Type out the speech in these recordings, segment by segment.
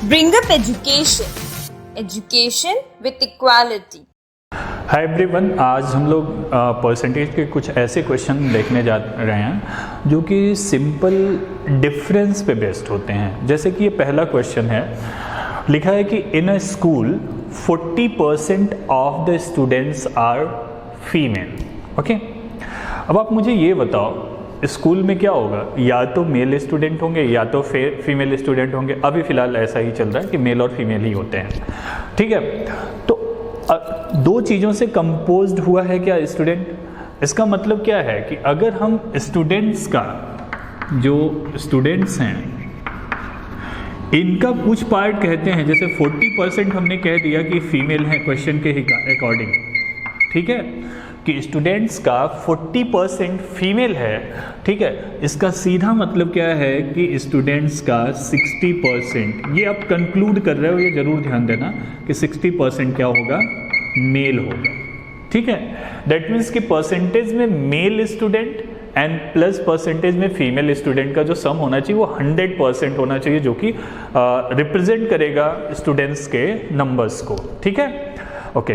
Bring up education. Education with equality. Hi everyone, आज हम लोग परसेंटेज के कुछ ऐसे क्वेश्चन देखने जा रहे हैं जो कि सिंपल डिफरेंस पे बेस्ड होते हैं। जैसे कि ये पहला क्वेश्चन है, लिखा है कि in a school 40% of the students are female. Okay, अब आप मुझे ये बताओ स्कूल में क्या होगा, या तो मेल स्टूडेंट होंगे या तो फीमेल स्टूडेंट होंगे। अभी फ़िलहाल ऐसा ही चल रहा है कि मेल और फीमेल ही होते हैं, ठीक है। तो दो चीज़ों से कंपोज्ड हुआ है क्या स्टूडेंट। इसका मतलब क्या है कि अगर हम स्टूडेंट्स का, जो स्टूडेंट्स हैं इनका कुछ पार्ट कहते हैं, जैसे 40% हमने कह दिया कि फीमेल है क्वेश्चन के अकॉर्डिंग, ठीक है, कि स्टूडेंट्स का 40% फीमेल है, ठीक है। इसका सीधा मतलब क्या है कि स्टूडेंट्स का 60%, ये आप कंक्लूड कर रहे हो, ये जरूर ध्यान देना कि 60% क्या होगा, मेल होगा, ठीक है। दैट मीन्स कि परसेंटेज में male student and plus percentage में फीमेल स्टूडेंट का जो सम होना चाहिए वो 100% होना चाहिए, जो कि रिप्रेजेंट करेगा स्टूडेंट्स के नंबर्स को, ठीक है। ओके,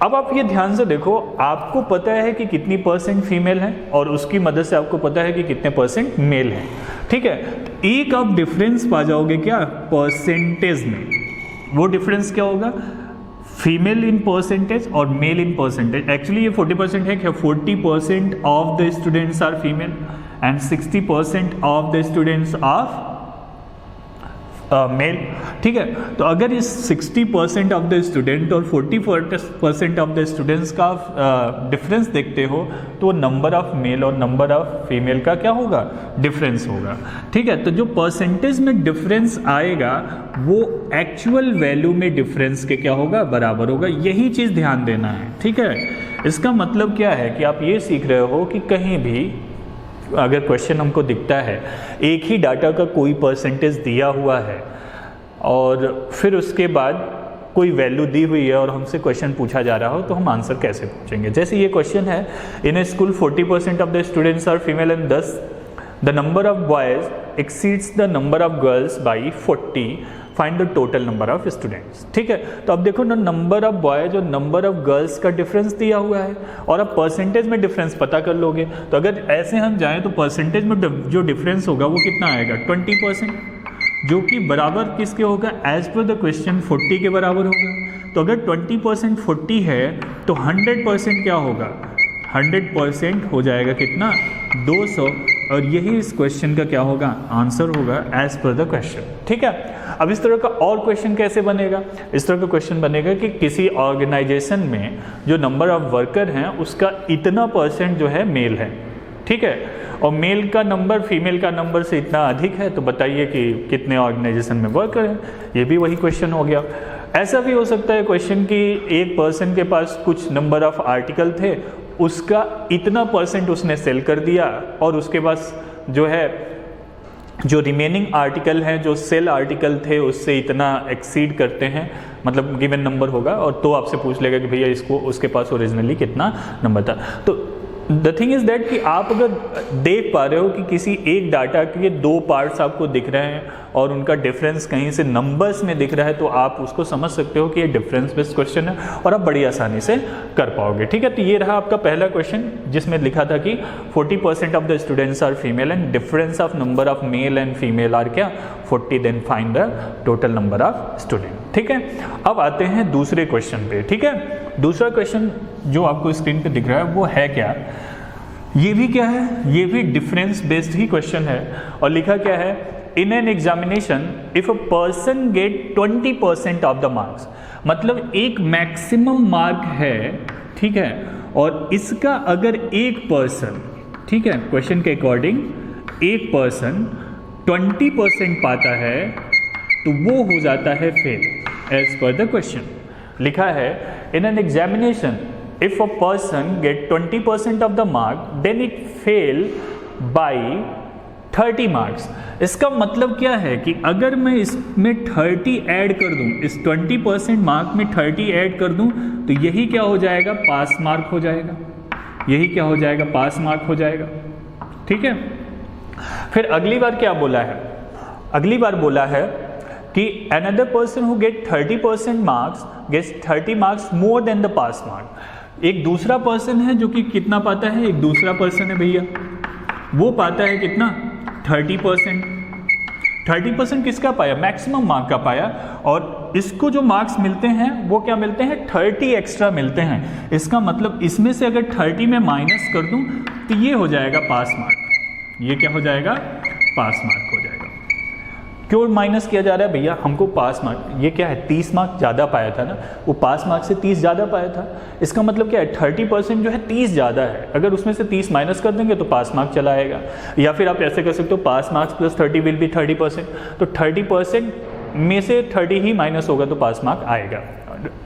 अब आप ये ध्यान से देखो, आपको पता है कि कितनी परसेंट फीमेल है और उसकी मदद से आपको पता है कि कितने परसेंट मेल है, ठीक है। एक आप डिफरेंस पा जाओगे क्या परसेंटेज में, वो डिफरेंस क्या होगा, फीमेल इन परसेंटेज और मेल इन परसेंटेज। एक्चुअली ये 40% है क्या, 40% of the students are female and 60% of the students are male, ठीक है। तो अगर इस 60% ऑफ द स्टूडेंट और 40% ऑफ द स्टूडेंट्स का डिफरेंस देखते हो तो नंबर ऑफ मेल और नंबर ऑफ फीमेल का क्या होगा, डिफरेंस होगा, ठीक है। तो जो परसेंटेज में डिफरेंस आएगा वो एक्चुअल वैल्यू में डिफरेंस के क्या होगा, बराबर होगा। यही चीज़ ध्यान देना है, ठीक है। इसका मतलब क्या है कि आप ये सीख रहे हो कि कहीं भी अगर क्वेश्चन हमको दिखता है, एक ही डाटा का कोई परसेंटेज दिया हुआ है और फिर उसके बाद कोई वैल्यू दी हुई है और हमसे क्वेश्चन पूछा जा रहा हो, तो हम आंसर कैसे पूछेंगे। जैसे ये क्वेश्चन है, in a school 40% of the students are female and thus the number of boys exceeds the number of girls by 40, find the total number of students, ठीक है। तो अब देखो ना, नंबर ऑफ बॉयज और नंबर ऑफ गर्ल्स का difference दिया हुआ है और अब परसेंटेज में डिफरेंस पता कर लोगे। तो अगर ऐसे हम जाएं तो परसेंटेज में जो डिफरेंस होगा वो कितना आएगा, 20%, जो कि बराबर किसके होगा, एज पर द क्वेश्चन 40 के बराबर होगा। तो अगर 20% 40 है तो 100% क्या होगा, 100% हो जाएगा कितना, 200, और यही इस क्वेश्चन का क्या होगा, आंसर होगा एज पर द क्वेश्चन, ठीक है। अब इस तरह का और क्वेश्चन कैसे बनेगा, इस तरह का क्वेश्चन बनेगा कि किसी ऑर्गेनाइजेशन में जो नंबर ऑफ वर्कर हैं उसका इतना परसेंट जो है मेल है, ठीक है, और मेल का नंबर फीमेल का नंबर से इतना अधिक है, तो बताइए कि कितने ऑर्गेनाइजेशन में वर्कर हैं। ये भी वही क्वेश्चन हो गया। ऐसा भी हो सकता है क्वेश्चन कि एक पर्सन के पास कुछ नंबर ऑफ आर्टिकल थे, उसका इतना परसेंट उसने सेल कर दिया और उसके पास जो है, जो रिमेनिंग आर्टिकल हैं, जो सेल आर्टिकल थे उससे इतना एक्सीड करते हैं, मतलब गिवन नंबर होगा, और तो आपसे पूछ लेगा कि भैया इसको, उसके पास ओरिजिनली कितना नंबर था। तो द थिंग इज़ दैट कि आप अगर देख पा रहे हो कि किसी एक डाटा के दो पार्ट्स आपको दिख रहे हैं और उनका डिफरेंस कहीं से नंबर्स में दिख रहा है, तो आप उसको समझ सकते हो कि ये डिफरेंस बेस्ड क्वेश्चन है और आप बड़ी आसानी से कर पाओगे, ठीक है। तो ये रहा आपका पहला क्वेश्चन जिसमें लिखा था कि 40% of the students are female and difference of number of male and female are क्या, 40, then find the total number of student, ठीक है। अब आते हैं दूसरे क्वेश्चन पे, ठीक है। दूसरा क्वेश्चन जो आपको स्क्रीन पे दिख रहा है वो है क्या, ये भी क्या है, ये भी डिफरेंस बेस्ड ही क्वेश्चन है, और लिखा क्या है, in an examination if a person get 20% of the marks, मतलब एक मैक्सिमम मार्क है, ठीक है, और इसका अगर एक पर्सन, ठीक है, क्वेश्चन के अकॉर्डिंग एक पर्सन 20% पाता है तो वो हो जाता है fail as per the question. लिखा है, in an examination if a person get 20% of the mark then it fail by 30 marks। इसका मतलब क्या है कि अगर मैं इसमें 30 ऐड कर दूं, इस 20% मार्क में 30 ऐड कर दूं, तो यही क्या हो जाएगा, पास मार्क हो जाएगा, यही क्या हो जाएगा, पास मार्क हो जाएगा, ठीक है। फिर अगली बार क्या बोला है, अगली बार बोला है कि another person who get 30% marks gets 30 marks more than the pass mark। एक दूसरा पर्सन है जो कि कितना पाता है, एक दूसरा पर्सन है भैया वो पाता है कितना 30%। 30% किसका पाया, मैक्सिमम मार्क का पाया, और इसको जो मार्क्स मिलते हैं वो क्या मिलते हैं 30 एक्स्ट्रा मिलते हैं। इसका मतलब इसमें से अगर 30 में माइनस कर दूं तो ये हो जाएगा पास मार्क। ये क्या हो जाएगा, पास मार्क हो जाएगा। क्यों माइनस किया जा रहा है भैया, हमको पास मार्क, ये क्या है 30 मार्क ज़्यादा पाया था ना, वो पास मार्क से 30 ज़्यादा पाया था। इसका मतलब क्या है 30% जो है 30 ज़्यादा है, अगर उसमें से 30 माइनस कर देंगे तो पास मार्क चला आएगा। या फिर आप ऐसे कर सकते हो pass marks plus 30 will be 30%, तो 30% में से 30 ही माइनस होगा तो पास मार्क आएगा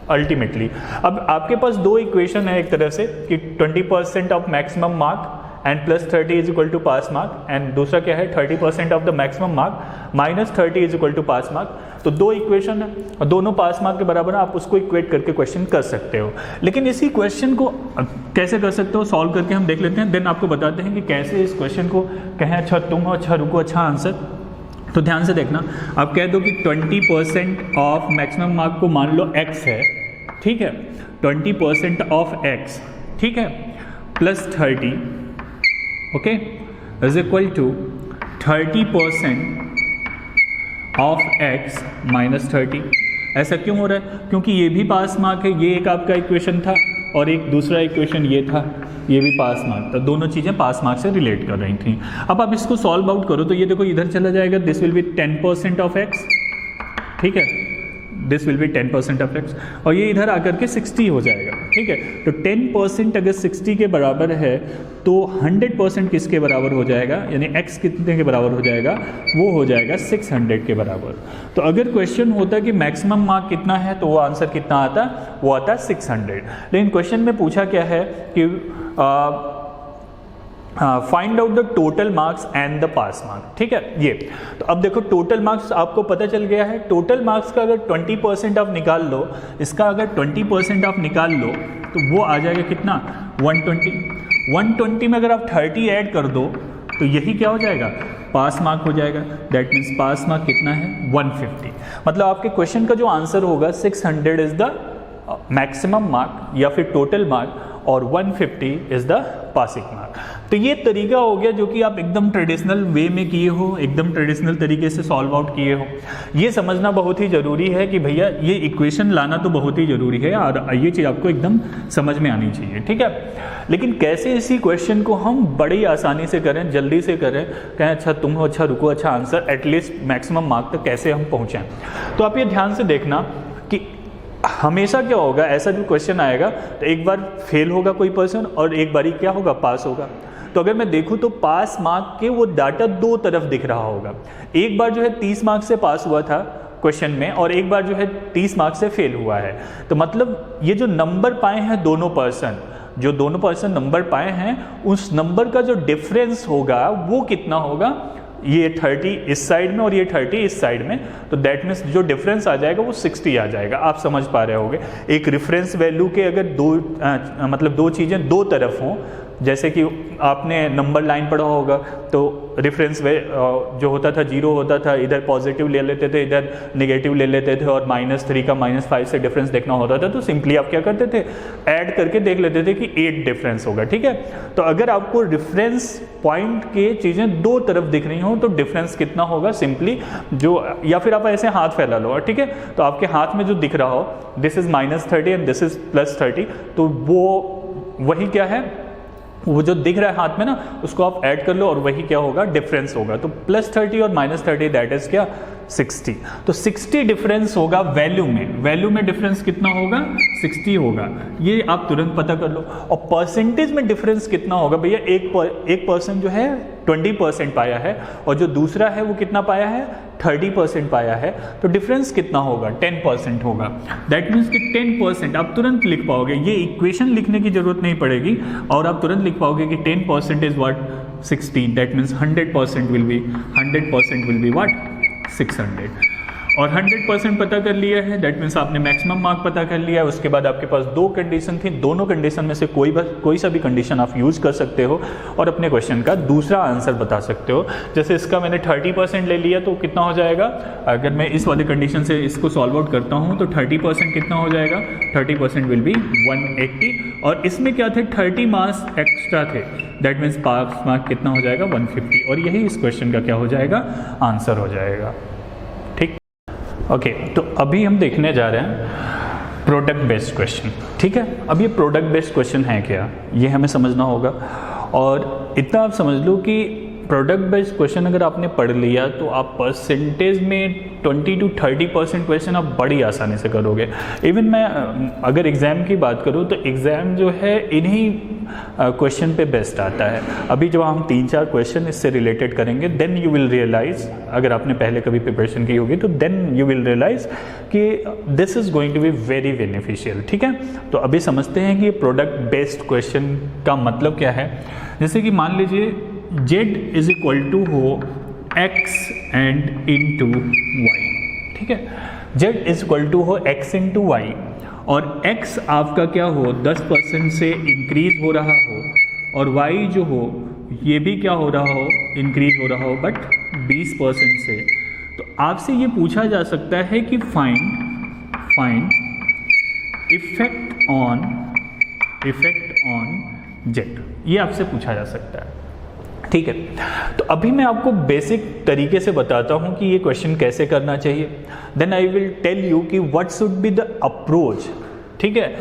अल्टीमेटली। अब आपके पास दो इक्वेशन है एक तरह से कि 20% of maximum mark and plus 30 is equal to pass mark, and दूसरा क्या है 30% of the maximum mark minus 30 is equal to pass mark. तो दो इक्वेशन है और दोनों पास मार्क के बराबर है, आप उसको इक्वेट करके क्वेश्चन कर सकते हो। लेकिन इसी क्वेश्चन को कैसे कर सकते हो सॉल्व करके हम देख लेते हैं, देन आपको बताते हैं कि कैसे इस क्वेश्चन को कहें अच्छा तुम हो, अच्छा रुको, अच्छा आंसर। तो ध्यान से देखना, आप कह दो कि 20% ऑफ मैक्सिमम मार्क को मान लो x है, ठीक है, 20% ऑफ x, ठीक है, plus 30 okay is equal to 30% of x minus 30। ऐसा क्यों हो रहा है, क्योंकि ये भी पास मार्क है, ये एक आपका इक्वेशन था और एक दूसरा इक्वेशन ये था, ये भी पास मार्क था, दोनों चीज़ें पास मार्क से रिलेट कर रही थी। अब आप इसको सॉल्व आउट करो तो ये देखो इधर चला जाएगा, this will B 10% of x, ठीक है, this will B 10% of x, और ये इधर आकर के 60 हो जाएगा, ठीक है। तो 10% अगर 60 के बराबर है तो 100% किसके बराबर हो जाएगा, यानी x कितने के बराबर हो जाएगा, वो हो जाएगा 600 के बराबर। तो अगर क्वेश्चन होता कि मैक्सिमम मार्क कितना है तो वो आंसर कितना आता, वो आता 600। लेकिन क्वेश्चन में पूछा क्या है कि find out the total marks and the pass mark, ठीक है। ये तो अब देखो टोटल मार्क्स आपको पता चल गया है। टोटल मार्क्स का अगर 20% आप निकाल लो, इसका अगर 20% आप निकाल लो तो वो आ जाएगा कितना 120। 120 में अगर आप 30 ऐड कर दो तो यही क्या हो जाएगा, पास मार्क हो जाएगा। दैट मीन्स पास मार्क कितना है 150। मतलब आपके क्वेश्चन का जो आंसर होगा 600 इज द मैक्सिमम मार्क या फिर टोटल मार्क, और 150 इज द पासिंग मार्क। तो ये तरीका हो गया जो कि आप एकदम ट्रेडिशनल वे में किए हो, एकदम ट्रेडिशनल तरीके से सॉल्व आउट किए हो। ये समझना बहुत ही ज़रूरी है कि भैया ये इक्वेशन लाना तो बहुत ही ज़रूरी है और ये चीज़ आपको एकदम समझ में आनी चाहिए, ठीक है। लेकिन कैसे इसी क्वेश्चन को हम बड़ी आसानी से करें, जल्दी से करें, कहें अच्छा तुम हो, अच्छा रुको, अच्छा आंसर, एटलीस्ट मैक्सिमम मार्क तक कैसे हम पहुँचें। तो आप ये ध्यान से देखना कि हमेशा क्या होगा, ऐसा जो क्वेश्चन आएगा तो एक बार फेल होगा कोई पर्सन और एक बारी क्या होगा, पास होगा। तो अगर मैं देखूं तो पास मार्क के वो डाटा दो तरफ दिख रहा होगा। एक बार जो है 30 मार्क्स से पास हुआ था क्वेश्चन में और एक बार जो है 30 मार्क्स से फेल हुआ है। तो मतलब ये जो नंबर पाए हैं दोनों पर्सन, जो दोनों पर्सन नंबर पाए हैं, उस नंबर का जो डिफरेंस होगा वो कितना होगा, ये 30 इस साइड में और ये 30 इस साइड में। तो दैट मीन्स जो डिफरेंस आ जाएगा वो 60 आ जाएगा। आप समझ पा रहे होगे, एक रेफरेंस वैल्यू के अगर मतलब दो चीज़ें दो तरफ हों, जैसे कि आपने नंबर लाइन पढ़ा होगा तो रेफरेंस जो होता था 0 होता था, इधर पॉजिटिव ले लेते थे, इधर नेगेटिव ले लेते थे, और -3 का -5 से डिफरेंस देखना होता था तो सिंपली आप क्या करते थे, ऐड करके देख लेते थे कि 8 डिफरेंस होगा, ठीक है। तो अगर आपको रेफरेंस पॉइंट के चीज़ें दो तरफ दिख रही हो तो डिफरेंस कितना होगा, सिंपली जो, या फिर आप ऐसे हाथ फैला लो, ठीक है। तो आपके हाथ में जो दिख रहा हो, this is -30 and this is +30, तो वो वही क्या है, वो जो दिख रहा है हाथ में ना, उसको आप ऐड कर लो और वही क्या होगा, डिफरेंस होगा। तो +30 और -30 दैट इज क्या, 60। तो 60 डिफरेंस होगा वैल्यू में, वैल्यू में डिफरेंस कितना होगा, 60 होगा। ये आप तुरंत पता कर लो। और परसेंटेज में डिफरेंस कितना होगा भैया, एक पर्सन जो है 20% पाया है और जो दूसरा है वो कितना पाया है, 30% पाया है। तो डिफरेंस कितना होगा, 10% होगा। दैट मीन्स कि 10% आप तुरंत लिख पाओगे, ये इक्वेशन लिखने की जरूरत नहीं पड़ेगी और आप तुरंत लिख पाओगे कि 10% is what, 60। That means 100% will be what, 600। और 100% पता कर लिया है, दैट मीन्स आपने मैक्सिमम मार्क पता कर लिया है। उसके बाद आपके पास दो कंडीशन थी, दोनों कंडीशन में से कोई सा भी कंडीशन आप यूज़ कर सकते हो और अपने क्वेश्चन का दूसरा आंसर बता सकते हो। जैसे इसका मैंने 30% ले लिया तो कितना हो जाएगा, अगर मैं इस वाले कंडीशन से इसको सॉल्व आउट करता हूँ तो 30% कितना हो जाएगा, 30% विल बी 180, और इसमें क्या थे 30 मार्क्स एक्स्ट्रा थे, दैट मीन्स पास मार्क कितना हो जाएगा 150, और यही इस क्वेश्चन का क्या हो जाएगा, आंसर हो जाएगा। ठीक, ओके, तो अभी हम देखने जा रहे हैं प्रोडक्ट बेस्ड क्वेश्चन। ठीक है, अब ये प्रोडक्ट बेस्ड क्वेश्चन है क्या, ये हमें समझना होगा। और इतना आप समझ लो कि प्रोडक्ट बेस्ड क्वेश्चन अगर आपने पढ़ लिया तो आप परसेंटेज में 20 to 30% क्वेश्चन आप बड़ी आसानी से करोगे। इवन मैं अगर एग्ज़ाम की बात करूँ तो एग्ज़ाम जो है इन्हीं क्वेश्चन पे बेस्ट आता है। अभी जब हम 3-4 क्वेश्चन इससे रिलेटेड करेंगे देन यू विल रियलाइज़, अगर आपने पहले कभी प्रिपरेशन की होगी तो देन यू विल रियलाइज़ कि this is going to be very beneficial. ठीक है, तो अभी समझते हैं कि प्रोडक्ट बेस्ड क्वेश्चन का मतलब क्या है। जैसे कि मान लीजिए z इज इक्वल टू हो x एंड इंटू वाई। ठीक है, z इज इक्वल टू हो x इंटू वाई, और x आपका क्या हो 10% से इंक्रीज हो रहा हो, और y जो हो ये भी क्या हो रहा हो, इंक्रीज हो रहा हो, बट 20% से। तो आपसे ये पूछा जा सकता है कि फाइंड इफेक्ट ऑन z, ये आपसे पूछा जा सकता है। ठीक है, तो अभी मैं आपको बेसिक तरीके से बताता हूं कि ये क्वेश्चन कैसे करना चाहिए, then I will tell you कि what should be the approach. ठीक है,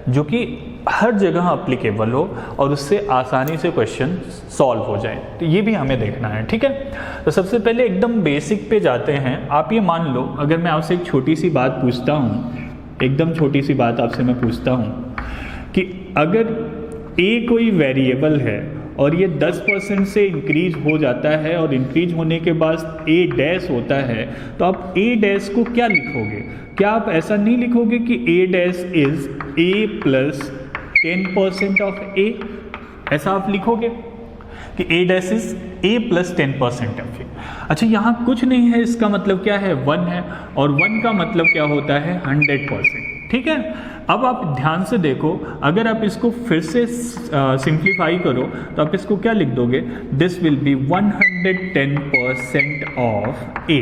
जो कि हर जगह अप्लीकेबल हो और उससे आसानी से क्वेश्चन सॉल्व हो जाए, तो ये भी हमें देखना है। ठीक है, तो सबसे पहले एकदम बेसिक पे जाते हैं। आप ये मान लो, अगर मैं आपसे एक छोटी सी बात पूछता हूँ, एकदम छोटी सी बात आपसे मैं पूछता हूँ कि अगर a कोई वेरिएबल है और ये 10% से इंक्रीज हो जाता है और इंक्रीज होने के बाद a डैश होता है, तो आप a डैश को क्या लिखोगे? क्या आप ऐसा नहीं लिखोगे कि a dash is a plus 10% of a, ऐसा आप लिखोगे कि a dash is a plus 10% of a। अच्छा, यहाँ कुछ नहीं है, इसका मतलब क्या है 1 है, और 1 का मतलब क्या होता है 100%। ठीक है, अब आप ध्यान से देखो, अगर आप इसको फिर से सिंप्लीफाई करो तो आप इसको क्या लिख दोगे, this will B 110% of a।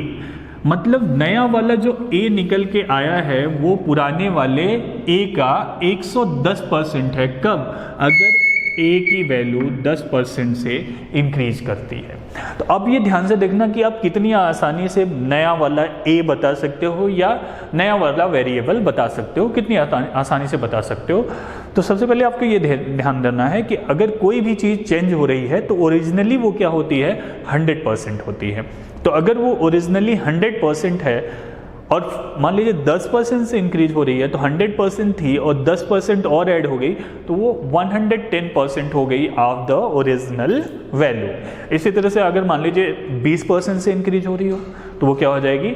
मतलब नया वाला जो a निकल के आया है वो पुराने वाले a का 110% है। कब? अगर a की वैल्यू 10% से इंक्रीज करती है। तो अब ये ध्यान से देखना कि आप कितनी आसानी से नया वाला a बता सकते हो या नया वाला वेरिएबल बता सकते हो, कितनी आसानी से बता सकते हो। तो सबसे पहले आपको ये ध्यान देना है कि अगर कोई भी चीज़ चेंज हो रही है तो ओरिजिनली वो क्या होती है 100% होती है। तो अगर वो ओरिजिनली 100% है और मान लीजिए 10% से इंक्रीज हो रही है तो 100% थी और 10% और ऐड हो गई तो वो 110% हो गई ऑफ द ओरिजिनल वैल्यू। इसी तरह से अगर मान लीजिए 20% से इंक्रीज हो रही हो तो वो क्या हो जाएगी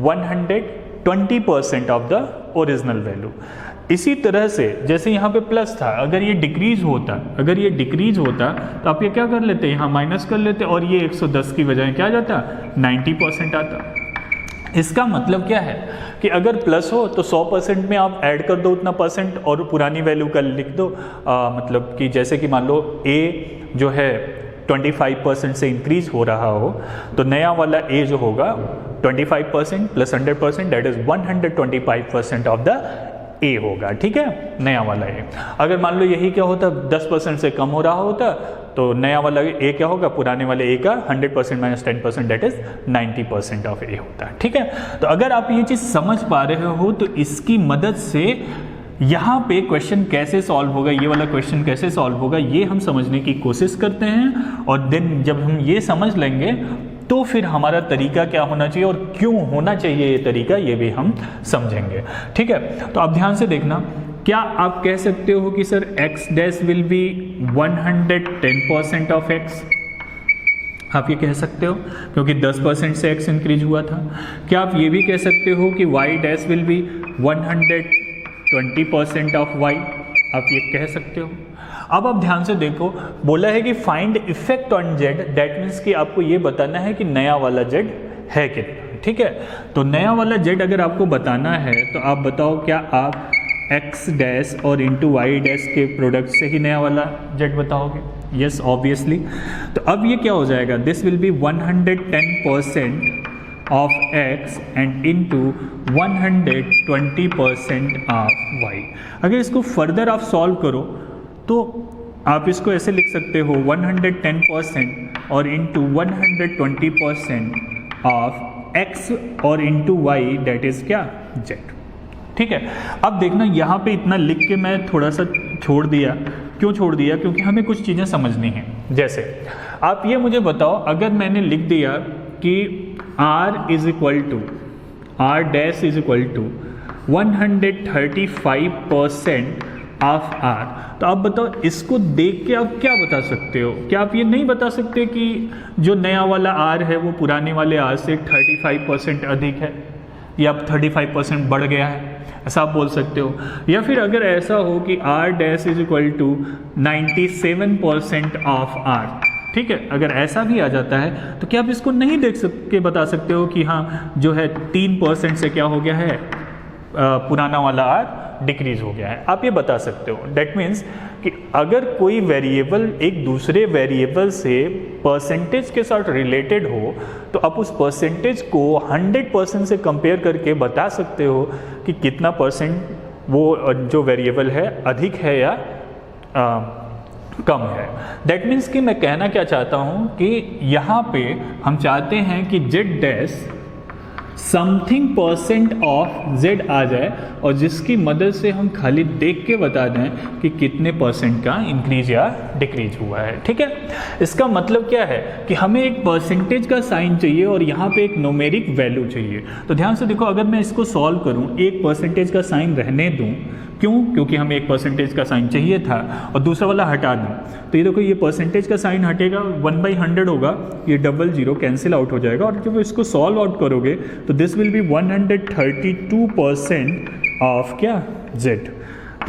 120% ऑफ द ओरिजिनल वैल्यू। इसी तरह से जैसे यहाँ पे प्लस था, अगर ये डिक्रीज होता तो आप ये क्या कर लेते, यहाँ माइनस कर लेते और ये 110 की बजाय क्या आ जाता 90% आता। इसका मतलब क्या है कि अगर प्लस हो तो 100% में आप ऐड कर दो उतना परसेंट और पुरानी वैल्यू का लिख दो। मतलब कि जैसे कि मान लो a जो है 25% से इंक्रीज हो रहा हो तो नया वाला a जो होगा 25% plus 100% that is 125% of the a होगा। ठीक है, नया वाला a। अगर मान लो यही क्या होता 10% से कम हो रहा होता तो नया वाला a क्या होगा, पुराने वाले a का 100% minus 10% that is 90% of a होता है। ठीक है, तो अगर आप ये चीज़ समझ पा रहे हो तो इसकी मदद से यहाँ पे क्वेश्चन कैसे सॉल्व होगा, ये वाला क्वेश्चन कैसे सॉल्व होगा, ये हम समझने की कोशिश करते हैं। और देन जब हम ये समझ लेंगे तो फिर हमारा तरीका क्या होना चाहिए और क्यों होना चाहिए ये तरीका, ये भी हम समझेंगे। ठीक है, तो आप ध्यान से देखना, क्या आप कह सकते हो कि sir x dash will be 110% of x? आप ये कह सकते हो क्योंकि 10% से x इंक्रीज हुआ था। क्या आप ये भी कह सकते हो कि y dash will be 120% of y? आप ये कह सकते हो। अब आप ध्यान से देखो, बोला है कि find effect on z, that means कि आपको ये बताना है कि नया वाला z है कितना। ठीक है। तो नया वाला जेड अगर आपको बताना है तो आप बताओ, क्या आप एक्स डैश और इंटू वाई डैश के प्रोडक्ट से ही नया वाला जेड बताओगे? Yes obviously. तो अब ये क्या हो जाएगा, this will B 110% of x and into 120% of y। अगर इसको फर्दर आप सॉल्व करो तो आप इसको ऐसे लिख सकते हो 110% और इंटू 120% ऑफ x और इंटू y, डेट इज क्या, z। ठीक है। अब देखना यहाँ पे इतना लिख के मैं थोड़ा सा छोड़ दिया। क्यों छोड़ दिया? क्योंकि हमें कुछ चीज़ें समझनी हैं। जैसे आप ये मुझे बताओ, अगर मैंने लिख दिया कि r is equal to r dash is equal to 135% of r, तो आप बताओ इसको देख के आप क्या बता सकते हो? क्या आप ये नहीं बता सकते कि जो नया वाला r है वो पुराने वाले r से 35% अधिक है या 35% बढ़ गया है? ऐसा आप बोल सकते हो। या फिर अगर ऐसा हो कि r dash is equal to 97% of r, ठीक है, अगर ऐसा भी आ जाता है तो क्या आप इसको नहीं देख के बता सकते हो कि हाँ जो है 3% से क्या हो गया है, पुराना वाला r डिक्रीज हो गया है? आप ये बता सकते हो। डेट मीन्स कि अगर कोई वेरिएबल एक दूसरे वेरिएबल से परसेंटेज के साथ रिलेटेड हो तो आप उस परसेंटेज को 100% से कंपेयर करके बता सकते हो कि कितना परसेंट वो जो वेरिएबल है अधिक है या कम है। दैट मीन्स कि मैं कहना क्या चाहता हूँ कि यहाँ पे हम चाहते हैं कि Z dash something percent of z आ जाए और जिसकी मदद से हम खाली देख के बता दें कि कितने परसेंट का इंक्रीज या डिक्रीज हुआ है। ठीक है, इसका मतलब क्या है कि हमें एक परसेंटेज का साइन चाहिए और यहाँ पे एक न्यूमेरिक वैल्यू चाहिए। तो ध्यान से देखो, अगर मैं इसको सॉल्व करूँ, एक परसेंटेज का साइन रहने दूँ, क्यों? क्योंकि हमें एक परसेंटेज का साइन चाहिए था, और दूसरा वाला हटा दूँ तो ये देखो ये परसेंटेज का साइन हटेगा, 1/100 होगा, ये 00 कैंसिल आउट हो जाएगा, और जब इसको सॉल्व आउट करोगे तो दिस विल बी 132% ऑफ क्या, z।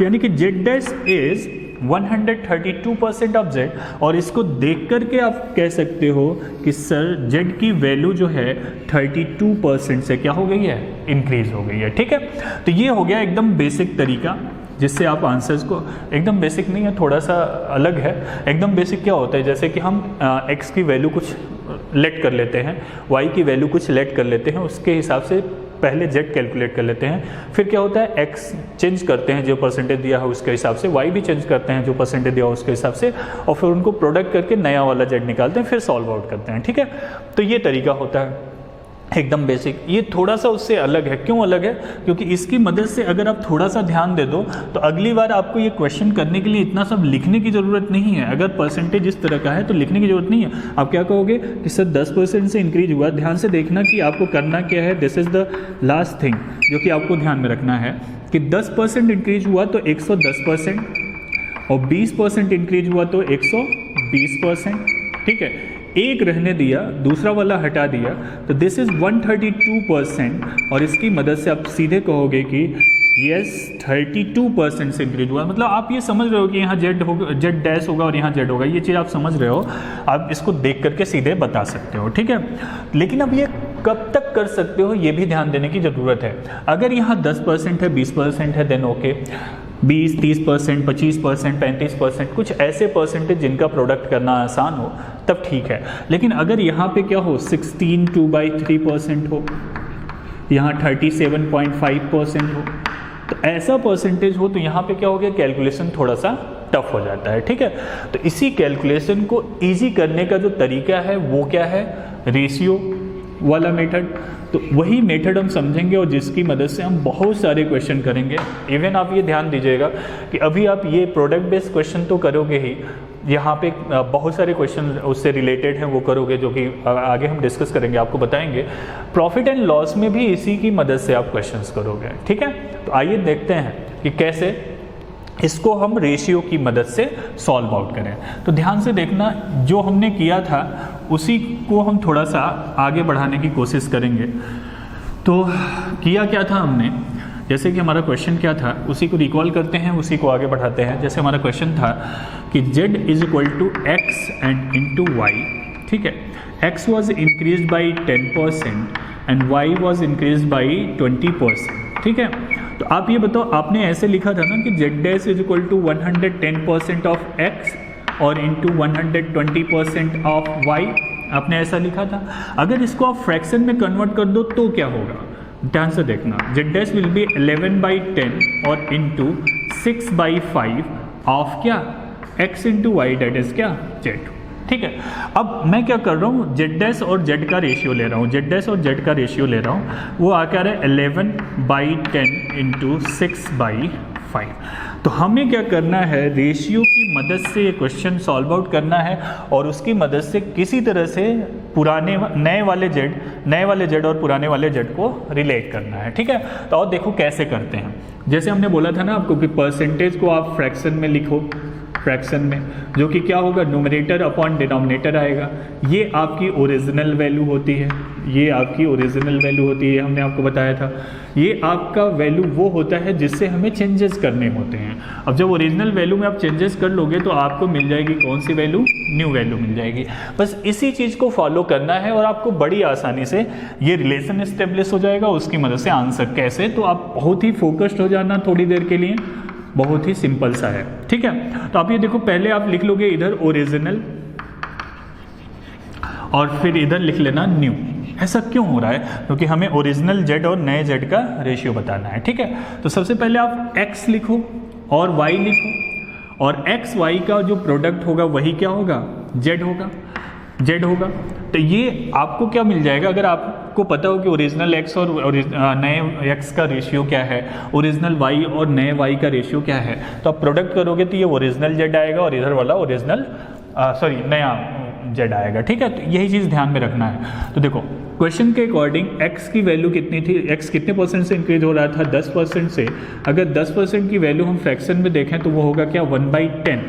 यानी कि z dash is 132% of z, और इसको देख करके आप कह सकते हो कि सर z की वैल्यू जो है 32% से क्या हो गई है, इंक्रीज हो गई है। ठीक है, तो ये हो गया एकदम बेसिक तरीका जिससे आप आंसर्स को, एकदम बेसिक नहीं है, थोड़ा सा अलग है। एकदम बेसिक क्या होता है, जैसे कि हम x की वैल्यू कुछ लेट कर लेते हैं, y की वैल्यू कुछ लेट कर लेते हैं, उसके हिसाब से पहले z कैलकुलेट कर लेते हैं, फिर क्या होता है x चेंज करते हैं जो परसेंटेज दिया है उसके हिसाब से, y भी चेंज करते हैं जो परसेंटेज दिया है उसके हिसाब से, और फिर उनको प्रोडक्ट करके नया वाला z निकालते हैं, फिर सॉल्व आउट करते हैं। ठीक है, तो ये तरीका होता है एकदम बेसिक। ये थोड़ा सा उससे अलग है। क्यों अलग है? क्योंकि इसकी मदद से अगर आप थोड़ा सा ध्यान दे दो तो अगली बार आपको ये क्वेश्चन करने के लिए इतना सब लिखने की ज़रूरत नहीं है। अगर परसेंटेज इस तरह का है तो लिखने की ज़रूरत नहीं है। आप क्या कहोगे कि सर 10% से इंक्रीज हुआ। ध्यान से देखना कि आपको करना क्या है। This is the last thing जो कि आपको ध्यान में रखना है कि 10% इंक्रीज हुआ तो 110%, और 20% इंक्रीज हुआ तो 120%। ठीक है, एक रहने दिया, दूसरा वाला हटा दिया, तो दिस इज 132%, और इसकी मदद से आप सीधे कहोगे कि यस 32% से इंक्रीज हुआ। मतलब आप ये समझ रहे हो कि यहाँ जेड होगा, जेड डैश होगा और यहाँ जेड होगा, ये चीज़ आप समझ रहे हो। आप इसको देख करके सीधे बता सकते हो। ठीक है, लेकिन अब ये कब तक कर सकते हो ये भी ध्यान देने की ज़रूरत है। अगर यहाँ 10% है, 20% है, देन ओके, 20, 30%, 25%, 35%, कुछ ऐसे परसेंटेज जिनका प्रोडक्ट करना आसान हो तब ठीक है। लेकिन अगर यहाँ पे क्या हो 16 2/3% हो, यहाँ 37.5% हो, तो ऐसा परसेंटेज हो तो यहाँ पे क्या हो गया, कैलकुलेशन थोड़ा सा टफ हो जाता है। ठीक है, तो इसी कैलकुलेशन को ईजी करने का जो तरीका है वो क्या है, रेशियो वाला मेथड। तो वही मेथड हम समझेंगे और जिसकी मदद से हम बहुत सारे क्वेश्चन करेंगे। इवन आप ये ध्यान दीजिएगा कि अभी आप ये प्रोडक्ट बेस्ड क्वेश्चन तो करोगे ही, यहाँ पे बहुत सारे क्वेश्चन उससे रिलेटेड हैं वो करोगे, जो कि आगे हम डिस्कस करेंगे, आपको बताएंगे। प्रॉफिट एंड लॉस में भी इसी की मदद से आप क्वेश्चंस करोगे। ठीक है, तो आइए देखते हैं कि कैसे इसको हम रेशियो की मदद से सॉल्व आउट करें। तो ध्यान से देखना, जो हमने किया था उसी को हम थोड़ा सा आगे बढ़ाने की कोशिश करेंगे। तो किया क्या था हमने, जैसे कि हमारा क्वेश्चन क्या था उसी को रिकॉल करते हैं, उसी को आगे बढ़ाते हैं। जैसे हमारा क्वेश्चन था कि z is equal to X and into Y. ठीक है, x was increase by 10% and y was increase by 20%, ठीक है। तो आप ये बताओ, आपने ऐसे लिखा था ना कि z dash is equal to 110% of x और इंटू 120% ऑफ y, आपने ऐसा लिखा था। अगर इसको आप फ्रैक्शन में कन्वर्ट कर दो तो क्या होगा, ध्यान से देखना। z डैश विल बी 11/10 और इंटू 6/5 ऑफ क्या, x into Y, that is क्या, z, ठीक है। अब मैं क्या कर रहा हूँ, z डैश और z का रेशियो ले रहा हूँ, z डैश और z का रेशियो ले रहा हूँ, वो आ क्या रहा है 11/10 इंटू 6/5। तो हमें क्या करना है, रेशियो की मदद से ये क्वेश्चन सॉल्व आउट करना है और उसकी मदद से किसी तरह से नए वाले z और पुराने वाले z को रिलेट करना है, ठीक है। तो और देखो कैसे करते हैं। जैसे हमने बोला था ना आपको कि परसेंटेज को आप फ्रैक्शन में लिखो, फ्रैक्शन में, जो कि क्या होगा, न्यूमरेटर अपॉन डिनोमिनेटर आएगा। ये आपकी ओरिजिनल वैल्यू होती है, ये आपकी ओरिजिनल वैल्यू होती है, हमने आपको बताया था। ये आपका वैल्यू वो होता है जिससे हमें चेंजेस करने होते हैं। अब जब ओरिजिनल वैल्यू में आप चेंजेस कर लोगे तो आपको मिल जाएगी कौन सी वैल्यू, न्यू वैल्यू मिल जाएगी। बस इसी चीज़ को फॉलो करना है और आपको बड़ी आसानी से ये रिलेशन इस्टेब्लिश हो जाएगा। उसकी मदद से आंसर कैसे, तो आप बहुत ही फोकस्ड हो जाना थोड़ी देर के लिए, बहुत ही सिंपल सा है, ठीक है। तो आप ये देखो, पहले आप लिख लोगे इधर ओरिजिनल और फिर इधर लिख लेना न्यू। ऐसा क्यों हो रहा है, क्योंकि हमें ओरिजिनल z और नए z का रेशियो बताना है, ठीक है। तो सबसे पहले आप x लिखो और y लिखो, और x y का जो प्रोडक्ट होगा वही क्या होगा, z होगा। तो ये आपको क्या मिल जाएगा, अगर आपको पता हो कि ओरिजिनल x और नए x का रेशियो क्या है, ओरिजिनल y और नए y का रेशियो क्या है, तो आप प्रोडक्ट करोगे तो ये ओरिजिनल z आएगा और इधर वाला ओरिजिनल नया z आएगा, ठीक है। तो यही चीज़ ध्यान में रखना है। तो देखो क्वेश्चन के अकॉर्डिंग x की वैल्यू कितनी थी, x कितने परसेंट से इंक्रीज हो रहा था, 10% से। अगर 10% की वैल्यू हम फ्रैक्शन में देखें तो वो होगा क्या, 1/10,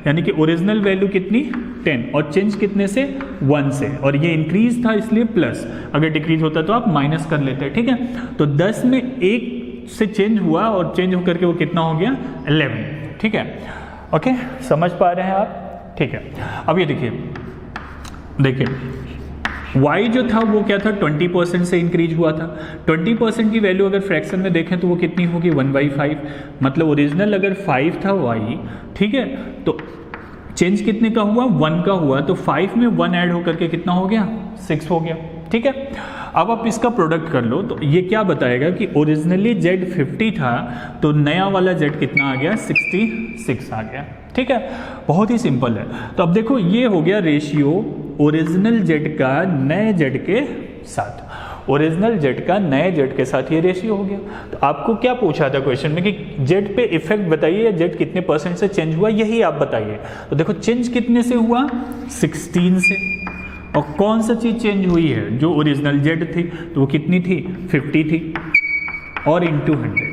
यानी कि ओरिजिनल वैल्यू कितनी 10 और चेंज कितने से 1 से, और ये इंक्रीज था इसलिए प्लस, अगर डिक्रीज होता तो आप माइनस कर लेते, ठीक है। तो 10 में 1 से चेंज हुआ और चेंज होकर के वो कितना हो गया 11, ठीक है। ओके, समझ पा रहे हैं आप, ठीक है। अब ये देखिए y जो था वो क्या था, 20% से इंक्रीज हुआ था। 20% की वैल्यू अगर फ्रैक्शन में देखें तो वो कितनी होगी, 1/5, मतलब ओरिजिनल अगर 5 था y, ठीक है, तो चेंज कितने का हुआ, 1 का हुआ, तो 5 में 1 ऐड होकर के कितना हो गया, 6 हो गया, ठीक है। अब आप इसका प्रोडक्ट कर लो तो ये क्या बताएगा कि ओरिजिनली z 50 था तो नया वाला z कितना आ गया, 66 आ गया, ठीक है। बहुत ही सिंपल है। तो अब देखो ये हो गया रेशियो ओरिजिनल z का नए z के साथ, ओरिजिनल z का नए z के साथ ये रेशियो हो गया। तो आपको क्या पूछा था क्वेश्चन में कि z पे इफेक्ट बताइए, z कितने परसेंट से चेंज हुआ, यही आप बताइए। तो देखो चेंज कितने से हुआ, 16 से, और कौन सा चीज़ चेंज हुई है, जो ओरिजिनल z थी तो वो कितनी थी, 50 थी, और इंटू 100,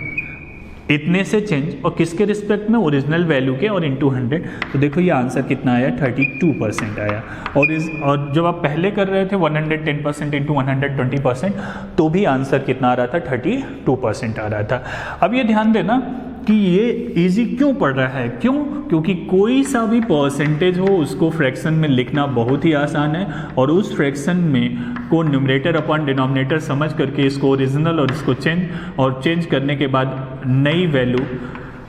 इतने से चेंज, और किसके रिस्पेक्ट में, ओरिजिनल वैल्यू के, और इंटू 100। तो देखो ये आंसर कितना आया, 32% आया। और जब आप पहले कर रहे थे 110% इंटू 120%, तो भी आंसर कितना आ रहा था, 32% आ रहा था। अब ये ध्यान देना कि ये इजी क्यों पड़ रहा है, क्योंकि कोई सा भी परसेंटेज हो उसको फ्रैक्शन में लिखना बहुत ही आसान है, और उस फ्रैक्शन में को न्यूमरेटर अपॉन डिनोमिनेटर समझ करके इसको ओरिजिनल और इसको चेंज करने के बाद नई वैल्यू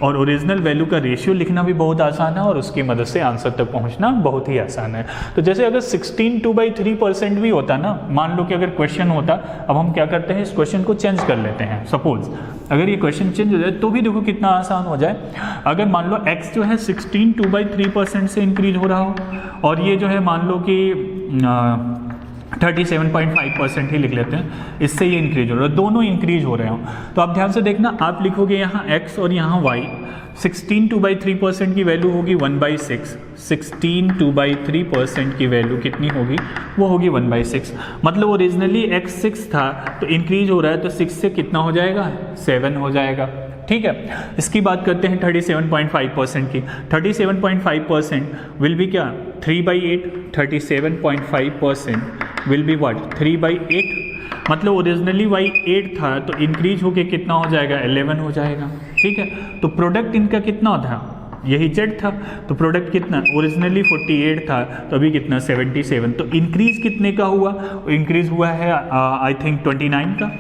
और ओरिजिनल वैल्यू का रेशियो लिखना भी बहुत आसान है, और उसकी मदद से आंसर तक पहुंचना बहुत ही आसान है। तो जैसे अगर 16 2/3% भी होता ना, मान लो कि अगर क्वेश्चन होता, अब हम क्या करते हैं, इस क्वेश्चन को चेंज कर लेते हैं। सपोज अगर ये क्वेश्चन चेंज हो जाए तो भी देखो कितना आसान हो जाए। अगर मान लो x जो है 16 2/3% से इंक्रीज हो रहा हो, और ये जो है मान लो कि 37.5% ही लिख लेते हैं, इससे ये इंक्रीज हो रहा है, दोनों इंक्रीज हो रहे हो। तो आप ध्यान से देखना, आप लिखोगे यहाँ x और यहाँ y, 16 2/3% की वैल्यू होगी 1/6, 16 2/3% की वैल्यू कितनी होगी, वो होगी 1/6, मतलब ओरिजिनली x 6 था तो इंक्रीज हो रहा है, तो 6 से कितना हो जाएगा, 7 हो जाएगा, ठीक है। इसकी बात करते हैं 37.5% की। 37.5% विल बी क्या, 3/8, 37.5% विल बी व्हाट, 3/8, मतलब ओरिजिनली y 8 था तो इंक्रीज होके कितना हो जाएगा, 11 हो जाएगा, ठीक है। तो प्रोडक्ट इनका कितना था, यही z था, तो प्रोडक्ट कितना ओरिजिनली 48 था, तो अभी कितना 77, तो इंक्रीज कितने का हुआ, इंक्रीज हुआ है आई थिंक 29 का।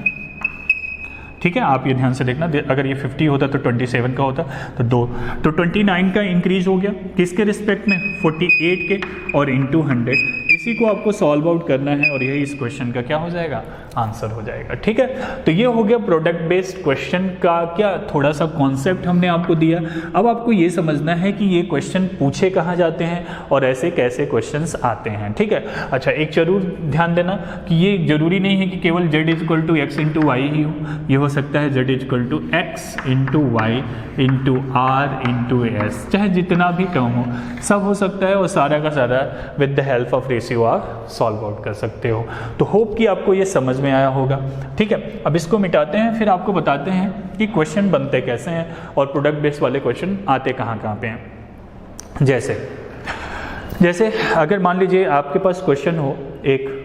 ठीक है, आप ये ध्यान से देखना, अगर ये 50 होता तो 27 का होता, तो 2, तो 29 का इंक्रीज हो गया किसके रिस्पेक्ट में, 48 के, और इंटू 100। इसी को आपको सॉल्व आउट करना है और यही इस क्वेश्चन का क्या हो जाएगा, आंसर हो जाएगा। ठीक है, तो ये हो गया प्रोडक्ट बेस्ड क्वेश्चन का क्या थोड़ा सा कॉन्सेप्ट हमने आपको दिया। अब आपको ये समझना है कि ये क्वेश्चन पूछे कहाँ जाते हैं और ऐसे कैसे क्वेश्चंस आते हैं। ठीक है, अच्छा एक जरूर ध्यान देना कि ये जरूरी नहीं है कि केवल z equal to X into Y ही हो, ये हो सकता है z equal to X into Y into R into S, चाहे जितना भी कम हो सब हो सकता है, और सारा का सारा with the help of ratio आप सॉल्व आउट कर सकते हो। तो होप कि आपको ये समझ में आया होगा। ठीक है, अब इसको मिटाते हैं, फिर आपको बताते हैं कि क्वेश्चन बनते कैसे हैं और प्रोडक्ट बेस्ड वाले क्वेश्चन आते कहाँ कहाँ पे हैं। जैसे अगर मान लीजिए आपके पास क्वेश्चन हो एक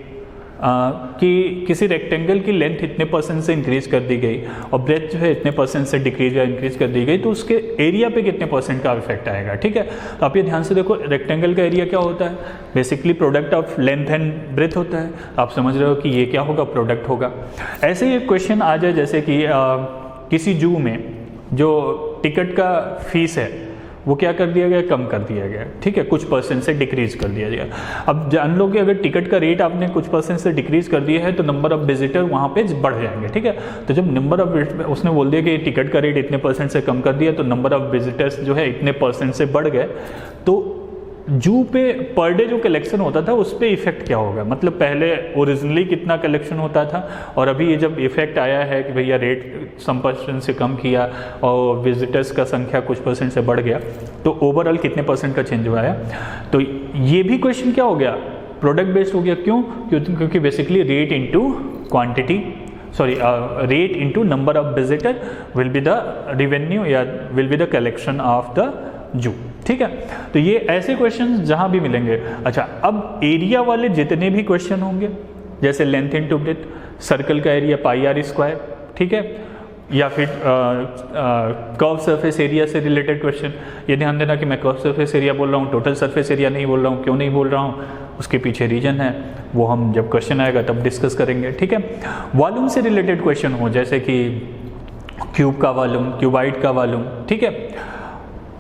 कि किसी रेक्टेंगल की लेंथ इतने % से इंक्रीज कर दी गई और ब्रेथ जो है इतने % से डिक्रीज या इंक्रीज कर दी गई, तो उसके एरिया पे कितने % का इफेक्ट आएगा। ठीक है, तो आप ये ध्यान से देखो, रेक्टेंगल का एरिया क्या होता है, basically product of length and breadth होता है। आप समझ रहे हो कि ये क्या होगा, प्रोडक्ट होगा। ऐसे ही एक क्वेश्चन आ जाए जैसे कि किसी जू में जो टिकट का फीस है वो क्या कर दिया गया, कम कर दिया गया। ठीक है, कुछ % से डिक्रीज कर दिया गया। अब जान लो कि अगर टिकट का रेट आपने कुछ % से डिक्रीज कर दिया है तो नंबर ऑफ विजिटर वहाँ पे बढ़ जाएंगे। ठीक है, तो जब नंबर ऑफ, उसने बोल दिया कि टिकट का रेट इतने % से कम कर दिया, तो नंबर ऑफ विजिटर्स जो है इतने % से बढ़ गए, तो जू पे पर डे जो कलेक्शन होता था उस पर इफेक्ट क्या होगा, मतलब पहले ओरिजिनली कितना कलेक्शन होता था और अभी ये जब इफेक्ट आया है कि भैया रेट सम % से कम किया और विजिटर्स का संख्या कुछ % से बढ़ गया, तो ओवरऑल कितने % का चेंज हुआ है। तो ये भी क्वेश्चन क्या हो गया, प्रोडक्ट बेस्ड हो गया। क्यों, क्योंकि basically rate into quantity, sorry rate into number of visitor will be the revenue या will be the collection of the zoo. ठीक है, तो ये ऐसे क्वेश्चन जहां भी मिलेंगे। अच्छा, अब एरिया वाले जितने भी क्वेश्चन होंगे, जैसे लेंथ इनटू ब्रेथ, सर्कल का एरिया पाई आर स्क्वायर, ठीक है, या फिर कर्व सरफेस एरिया से रिलेटेड क्वेश्चन। ये ध्यान देना कि मैं कर्व सरफेस एरिया बोल रहा हूँ, टोटल सरफेस एरिया नहीं बोल रहा हूँ। क्यों नहीं बोल रहा हूँ, उसके पीछे रीजन है, वो हम जब क्वेश्चन आएगा तब डिस्कस करेंगे। ठीक है, वॉल्यूम से रिलेटेड क्वेश्चन हो, जैसे कि क्यूब का वॉल्यूम, क्यूबाइड का वॉल्यूम। ठीक है,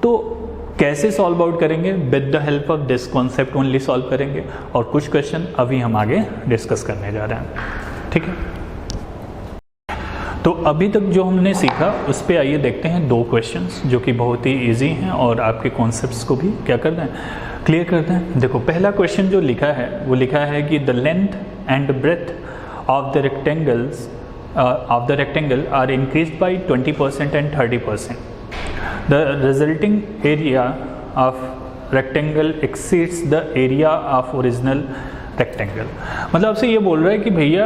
तो कैसे सॉल्व आउट करेंगे, with the help of this concept only solve करेंगे, और कुछ क्वेश्चन अभी हम आगे डिस्कस करने जा रहे हैं। ठीक है, तो अभी तक जो हमने सीखा उस पे आइए देखते हैं 2 क्वेश्चंस जो कि बहुत ही इजी हैं और आपके कॉन्सेप्ट्स को भी क्या कर रहे हैं, क्लियर करते हैं। देखो, पहला क्वेश्चन जो लिखा है वो लिखा है कि the length and breadth of the rectangle are increased by 20% and 30%. The resulting area of rectangle exceeds the area of original rectangle. मतलब आपसे ये बोल रहा है कि भैया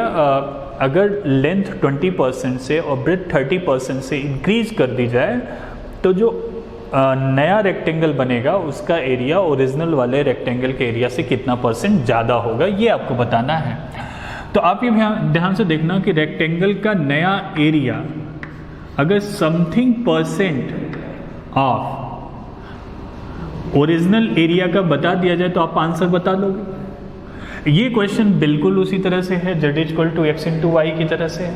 अगर लेंथ 20% से और ब्रेथ 30% से इंक्रीज कर दी जाए तो जो नया रेक्टेंगल बनेगा उसका एरिया ओरिजिनल वाले रेक्टेंगल के एरिया से कितना % ज़्यादा होगा, ये आपको बताना है। तो आप ये ध्यान से देखना कि रेक्टेंगल का नया एरिया अगर समथिंग % ऑफ ओरिजिनल एरिया का बता दिया जाए तो आप आंसर बता दोगे। ये क्वेश्चन बिल्कुल उसी तरह से है, z equal to X into Y की तरह से है।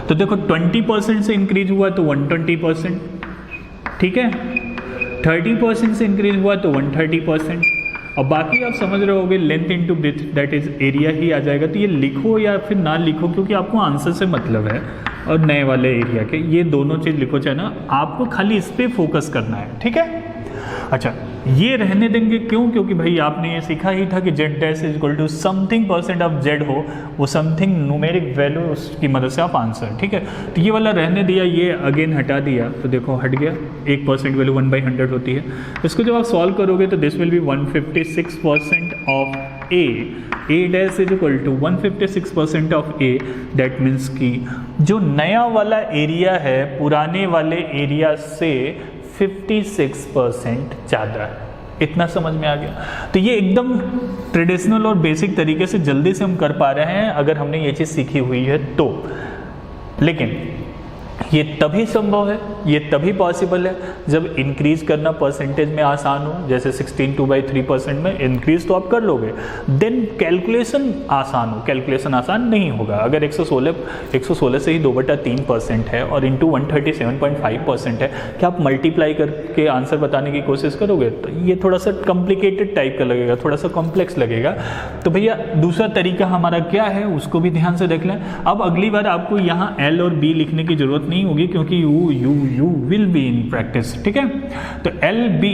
तो देखो 20% से इंक्रीज हुआ तो 120%, ठीक है, 30% से इंक्रीज हुआ तो 130%, और बाकी आप समझ रहे होगे length into breadth that is area ही आ जाएगा। तो ये लिखो या फिर ना लिखो, क्योंकि आपको आंसर से मतलब है और नए वाले एरिया के, ये दोनों चीज़ लिखो चाहे ना, आपको खाली इस पे फोकस करना है। ठीक है, अच्छा ये रहने देंगे, क्यों, क्योंकि भाई आपने ये सीखा ही था कि z dash is equal to something % of z हो, वो समथिंग न्यूमेरिक वैल्यू उसकी मदद से आप आंसर। ठीक है, तो ये वाला रहने दिया, ये अगेन हटा दिया, तो देखो हट गया, 1% वैल्यू 1/100 होती है। इसको जब आप सॉल्व करोगे तो this will be 156% of a dash is equal to 156% of a। That means कि जो नया वाला एरिया है पुराने वाले एरिया से 56% ज़्यादा है। इतना समझ में आ गया। तो ये एकदम ट्रेडिशनल और बेसिक तरीके से जल्दी से हम कर पा रहे हैं अगर हमने ये चीज़ सीखी हुई है तो। लेकिन ये तभी संभव है, ये तभी पॉसिबल है जब इंक्रीज करना परसेंटेज में आसान हो, जैसे 16 2/3% में इंक्रीज तो आप कर लोगे, देन कैलकुलेशन आसान हो। कैलकुलेशन आसान नहीं होगा अगर 116 से ही 2/3% है और इंटू 137.5% है, क्या आप मल्टीप्लाई करके आंसर बताने की कोशिश करोगे? तो ये थोड़ा सा कॉम्प्लिकेटेड टाइप का लगेगा, थोड़ा सा कॉम्प्लेक्स लगेगा। तो भैया दूसरा तरीका हमारा क्या है उसको भी ध्यान से देख लें। अब अगली बार आपको यहाँ L और B लिखने की जरूरत नहीं होगी क्योंकि you will be in practice, ठीक है। तो L B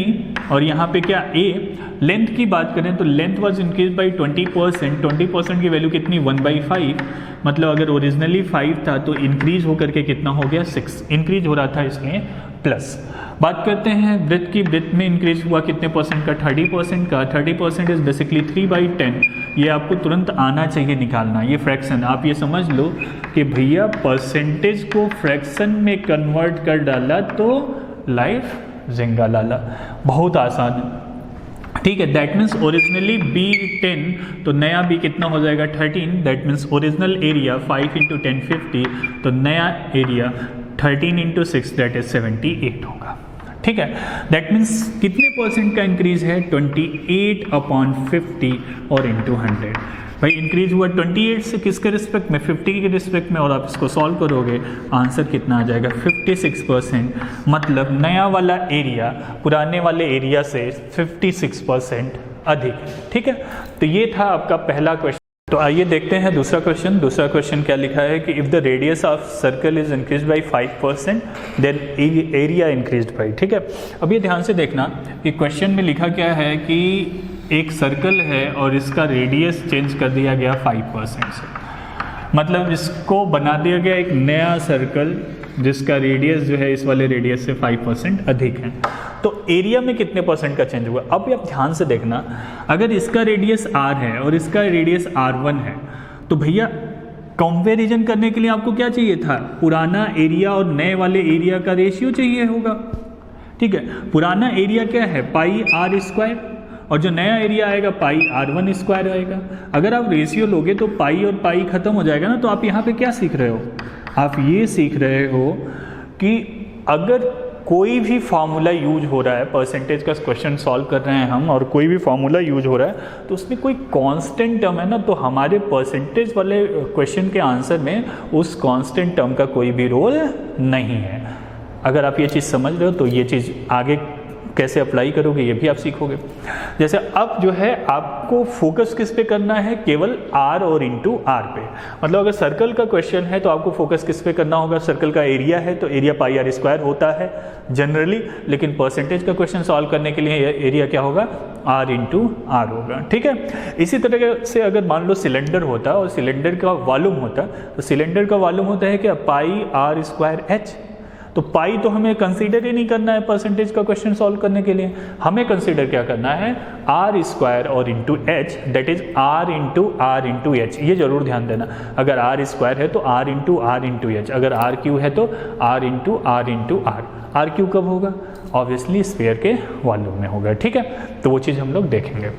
और यहाँ पे क्या A। लेंथ की बात करें तो लेंथ वाज इंक्रीज बाई 20%। 20% की वैल्यू कितनी? 1/5। मतलब अगर ओरिजिनली 5 था तो इंक्रीज होकर के कितना हो गया? 6 इंक्रीज हो रहा था इसलिए प्लस। बात करते हैं ब्रेथ की। ब्रेथ में इंक्रीज हुआ कितने परसेंट का? 30% का। 30% इज बेसिकली 3/10। ये आपको तुरंत आना चाहिए निकालना। ये फ्रैक्शन आप ये समझ लो कि भैया परसेंटेज को फ्रैक्शन में कन्वर्ट कर डाला तो लाइफ जिंगा लाला। बहुत आसान है, ठीक है। दैट मीन्स ओरिजिनली बी 10 तो नया बी कितना हो जाएगा? 13। दैट मीन्स ओरिजिनल एरिया 5 × 10 50 तो नया एरिया 13 × 6 दैट इज 78 होगा, ठीक है। दैट मीन्स कितने परसेंट का इंक्रीज है? 28/50 और इंटू 100। भाई इंक्रीज हुआ 28 से किसके रिस्पेक्ट में? 50 के रिस्पेक्ट में। और आप इसको सॉल्व करोगे आंसर कितना आ जाएगा? 56%। मतलब नया वाला एरिया पुराने वाले एरिया से 56% अधिक, ठीक है। तो ये था आपका पहला क्वेश्चन। तो आइए देखते हैं दूसरा क्वेश्चन। दूसरा क्वेश्चन क्या लिखा है कि if the radius of circle is increase by 5% then area increase by, ठीक है। अब ये ध्यान से देखना कि क्वेश्चन में लिखा क्या है कि एक सर्कल है और इसका रेडियस चेंज कर दिया गया 5% से। मतलब इसको बना दिया गया एक नया सर्कल जिसका रेडियस जो है इस वाले रेडियस से 5% अधिक है। तो एरिया में कितने परसेंट का चेंज हुआ? अब आप ध्यान से देखना, अगर इसका रेडियस r है और इसका रेडियस r1 है तो भैया कंपैरिजन करने के लिए आपको क्या चाहिए था? पुराना एरिया और नए वाले एरिया का रेशियो चाहिए होगा, ठीक है। पुराना एरिया क्या है? πr² और जो नया एरिया आएगा πr1² आएगा। अगर आप रेशियो लोगे तो पाई और पाई खत्म हो जाएगा ना। तो आप यहाँ पे क्या सीख रहे हो? आप ये सीख रहे हो कि अगर कोई भी फार्मूला यूज हो रहा है, परसेंटेज का क्वेश्चन सॉल्व कर रहे हैं हम और कोई भी फार्मूला यूज हो रहा है तो उसमें कोई कांस्टेंट टर्म है ना, तो हमारे परसेंटेज वाले क्वेश्चन के आंसर में उस कांस्टेंट टर्म का कोई भी रोल नहीं है। अगर आप ये चीज़ समझ रहे हो तो ये चीज़ आगे कैसे अप्लाई करोगे ये भी आप सीखोगे। जैसे अब जो है आपको फोकस किस पे करना है? केवल r और इंटू r पे। मतलब अगर सर्कल का क्वेश्चन है तो आपको फोकस किस पे करना होगा? सर्कल का एरिया है तो एरिया πr² होता है जनरली, लेकिन परसेंटेज का क्वेश्चन सॉल्व करने के लिए एरिया क्या होगा? r इंटू r होगा, ठीक है। इसी तरह से अगर मान लो सिलेंडर होता और सिलेंडर का वॉल्यूम होता तो सिलेंडर का वॉल्यूम होता है क्या? πr²h। तो पाई तो हमें कंसीडर ही नहीं करना है परसेंटेज का क्वेश्चन सॉल्व करने के लिए। हमें कंसीडर क्या करना है? r² और into H, that is r into H. ये जरूर ध्यान देना, अगर r² है तो r इंटू एच, अगर r³ है तो r इंटू r। r³ कब होगा? ऑब्वियसली स्फीयर के वॉल्यूम में होगा, ठीक है। तो वो चीज़ हम लोग देखेंगे।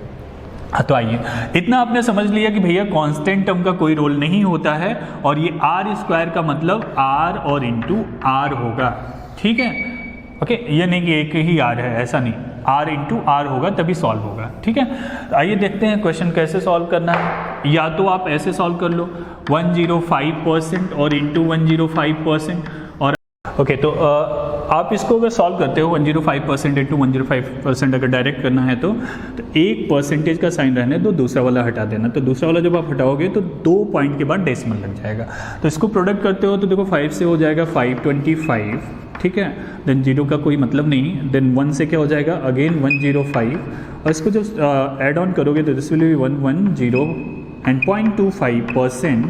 हाँ, तो आइए इतना आपने समझ लिया कि भैया कांस्टेंट टर्म का कोई रोल नहीं होता है और ये r² का मतलब r और इंटू r होगा, ठीक है। ओके, ये नहीं कि एक ही r है, ऐसा नहीं, r इंटू r होगा तभी सॉल्व होगा, ठीक है। तो आइए देखते हैं क्वेश्चन कैसे सॉल्व करना है। या तो आप ऐसे सॉल्व कर लो 105% और इंटू 105%। और ओके, तो आप इसको अगर सॉल्व करते हो 105% इंटू 105% अगर डायरेक्ट करना है तो एक परसेंटेज का साइन रहने दो, दूसरा वाला हटा देना। तो दूसरा वाला जब आप हटाओगे तो 2 पॉइंट के बाद डेसिमल लग जाएगा। तो इसको प्रोडक्ट करते हो तो देखो 5 से हो जाएगा 525, ठीक है। देन 0 का कोई मतलब नहीं, देन 1 से क्या हो जाएगा? अगेन 105 और इसको जब ऐड ऑन करोगे तो दिस विल बी 110 एंड 0.25%,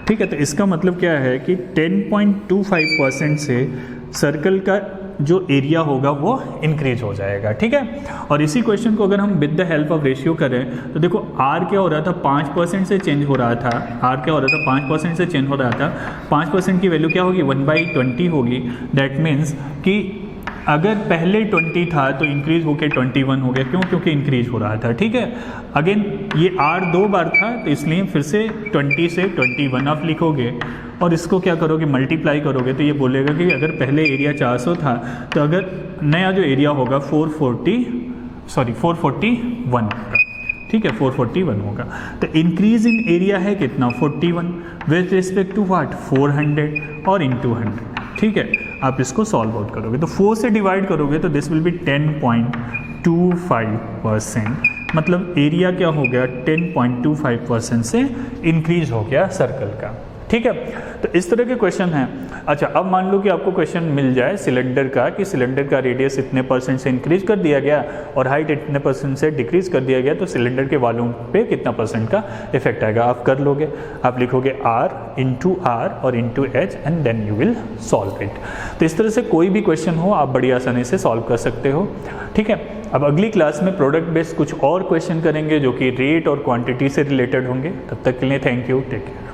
ठीक है। तो इसका मतलब क्या है कि 10.25% से सर्कल का जो एरिया होगा वो इंक्रीज हो जाएगा, ठीक है। और इसी क्वेश्चन को अगर हम with the help of ratio करें तो देखो r क्या हो रहा था? 5% से चेंज हो रहा था। r क्या हो रहा था? 5% से चेंज हो रहा था। 5% की वैल्यू क्या होगी? 1/20 होगी। दैट मीन्स कि अगर पहले 20 था तो इंक्रीज होके 21 हो गया, क्यों? क्योंकि इंक्रीज हो रहा था, ठीक है। अगेन ये r 2 बार था तो इसलिए फिर से 20 से 21 आप लिखोगे और इसको क्या करोगे, मल्टीप्लाई करोगे तो ये बोलेगा कि अगर पहले एरिया 400 था तो अगर नया जो एरिया होगा 441 होगा, ठीक है, 441 होगा। तो इंक्रीज इन एरिया है कितना, 41 विद रिस्पेक्ट टू व्हाट, 400 और इनटू 100, ठीक है। आप इसको सॉल्व आउट करोगे तो 4 से डिवाइड करोगे तो दिस विल बी 10.25%, मतलब एरिया क्या हो गया, 10.25% से इंक्रीज हो गया सर्कल का, ठीक है। तो इस तरह के क्वेश्चन हैं। अच्छा, अब मान लो कि आपको क्वेश्चन मिल जाए सिलेंडर का कि सिलेंडर का रेडियस इतने % से इंक्रीज कर दिया गया और हाइट इतने % से डिक्रीज कर दिया गया, तो सिलेंडर के वॉल्यूम पे कितना % का इफेक्ट आएगा। आप कर लोगे, आप लिखोगे R इंटू R और into H and then you will solve it. तो इस तरह से कोई भी क्वेश्चन हो आप बड़ी आसानी से सॉल्व कर सकते हो, ठीक है। अब अगली क्लास में प्रोडक्ट बेस्ड कुछ और क्वेश्चन करेंगे जो कि रेट और क्वांटिटी से रिलेटेड होंगे। तब तक के लिए थैंक यू, टेक केयर।